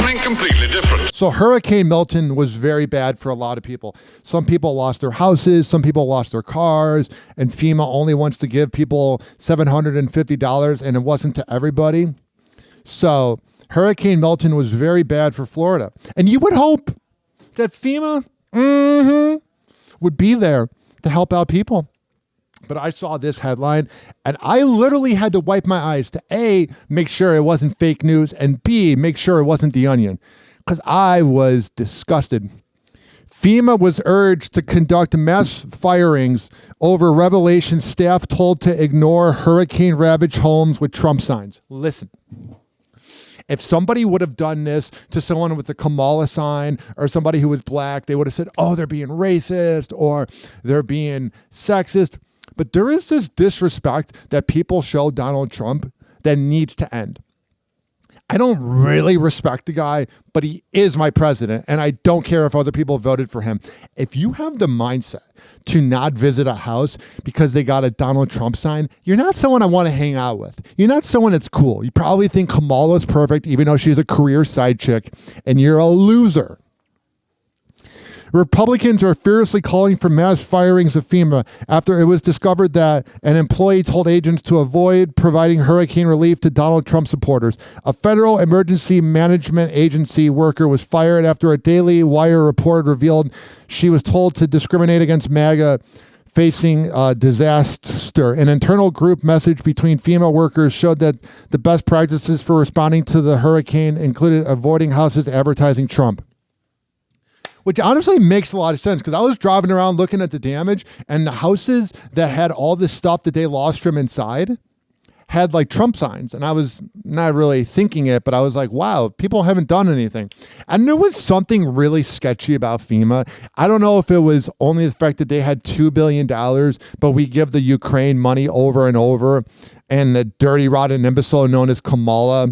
something completely different. So Hurricane Milton was very bad for a lot of people. Some people lost their houses, some people lost their cars, and FEMA only wants to give people $750, and it wasn't to everybody. So Hurricane Milton was very bad for Florida. And you would hope that FEMA would be there to help out people. But I saw this headline, and I literally had to wipe my eyes to A, make sure it wasn't fake news, and B, make sure it wasn't The Onion, because I was disgusted. FEMA was urged to conduct mass firings over revelation staff told to ignore hurricane-ravaged homes with Trump signs. Listen. If somebody would have done this to someone with the Kamala sign or somebody who was black, they would have said, oh, they're being racist or they're being sexist. But there is this disrespect that people show Donald Trump that needs to end. I don't really respect the guy, but he is my president, and I don't care if other people voted for him. If you have the mindset to not visit a house because they got a Donald Trump sign, you're not someone I want to hang out with. You're not someone that's cool. You probably think Kamala's perfect, even though she's a career side chick, and you're a loser. Republicans are fiercely calling for mass firings of FEMA after it was discovered that an employee told agents to avoid providing hurricane relief to Donald Trump supporters. A federal emergency management agency worker was fired after a Daily Wire report revealed she was told to discriminate against MAGA facing disaster. An internal group message between FEMA workers showed that the best practices for responding to the hurricane included avoiding houses advertising Trump. Which honestly makes a lot of sense because I was driving around looking at the damage, and the houses that had all this stuff that they lost from inside had like Trump signs. And I was not really thinking it, but I was like, wow, people haven't done anything. And there was something really sketchy about FEMA. I don't know if it was only the fact that they had $2 billion, but we give the Ukraine money over and over. And the dirty, rotten imbecile known as Kamala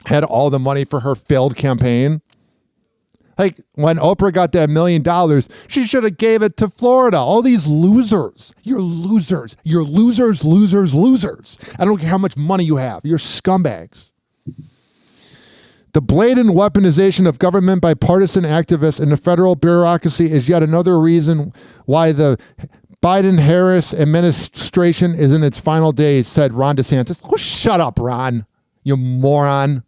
had all the money for her failed campaign. Like when Oprah got that $1 million, she should have gave it to Florida. All these losers. You're losers. You're losers, losers, losers. I don't care how much money you have. You're scumbags. The blatant weaponization of government by partisan activists and the federal bureaucracy is yet another reason why the Biden-Harris administration is in its final days, said Ron DeSantis. Oh, shut up, Ron, you moron.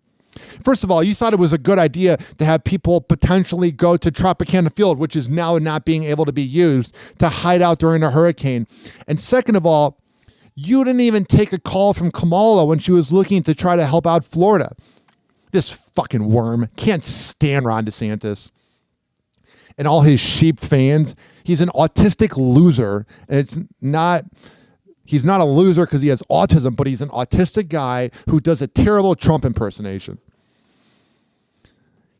First of all, you thought it was a good idea to have people potentially go to Tropicana Field, which is now not being able to be used, to hide out during a hurricane. And second of all, you didn't even take a call from Kamala when she was looking to try to help out Florida. This fucking worm. Can't stand Ron DeSantis and all his sheep fans. He's an autistic loser, and he's not a loser because he has autism, but he's an autistic guy who does a terrible Trump impersonation.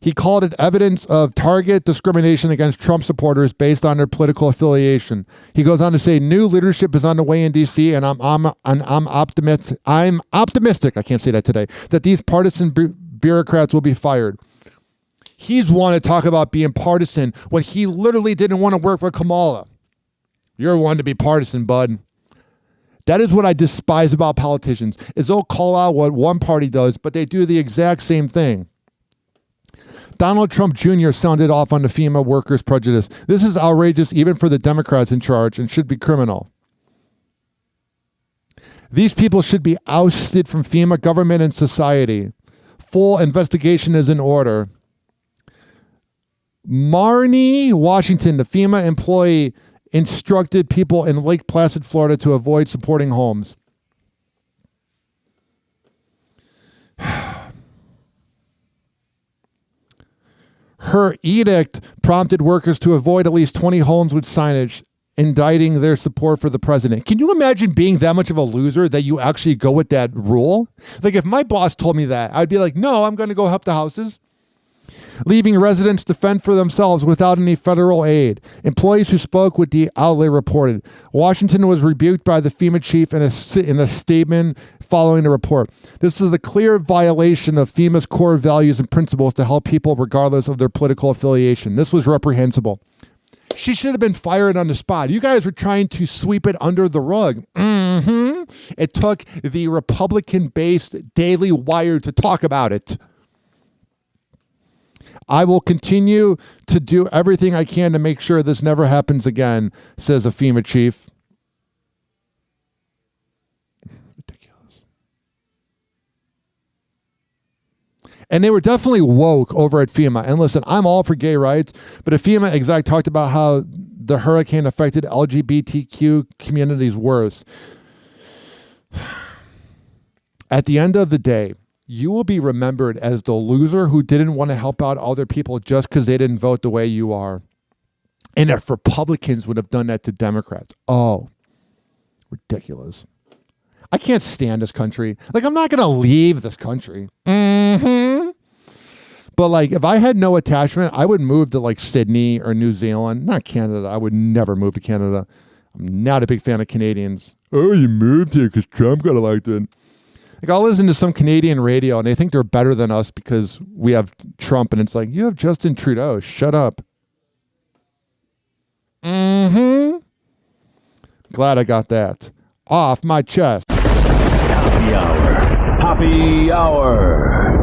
He called it evidence of target discrimination against Trump supporters based on their political affiliation. He goes on to say, new leadership is on the way in D.C., and I'm optimistic. I can't say that today. That these partisan bureaucrats will be fired. He's wanting to talk about being partisan when he literally didn't want to work for Kamala. You're one to be partisan, bud. That is what I despise about politicians, is they'll call out what one party does, but they do the exact same thing. Donald Trump Jr. sounded off on the FEMA workers' prejudice. This is outrageous even for the Democrats in charge and should be criminal. These people should be ousted from FEMA government and society. Full investigation is in order. Marni, Washington, the FEMA employee, instructed people in Lake Placid, Florida to avoid supporting homes. Her edict prompted workers to avoid at least 20 homes with signage indicting their support for the president. Can you imagine being that much of a loser that you actually go with that rule? Like if my boss told me that, I'd be like, no, I'm going to go help the houses. Leaving residents to fend for themselves without any federal aid. Employees who spoke with the outlet reported. Washington was rebuked by the FEMA chief in a statement following the report. This is a clear violation of FEMA's core values and principles to help people regardless of their political affiliation. This was reprehensible. She should have been fired on the spot. You guys were trying to sweep it under the rug. It took the Republican-based Daily Wire to talk about it. I will continue to do everything I can to make sure this never happens again, says a FEMA chief. Ridiculous. And they were definitely woke over at FEMA. And listen, I'm all for gay rights, but a FEMA exec talked about how the hurricane affected LGBTQ communities worse. At the end of the day, you will be remembered as the loser who didn't want to help out other people just because they didn't vote the way you are. And if Republicans would have done that to Democrats, oh, ridiculous. I can't stand this country. Like, I'm not going to leave this country. But like, if I had no attachment, I would move to like Sydney or New Zealand, not Canada. I would never move to Canada. I'm not a big fan of Canadians. Oh, you moved here because Trump got elected. Like, I'll listen to some Canadian radio and they think they're better than us because we have Trump, and it's like, you have Justin Trudeau. Shut up. Glad I got that off my chest. Happy hour. Happy hour.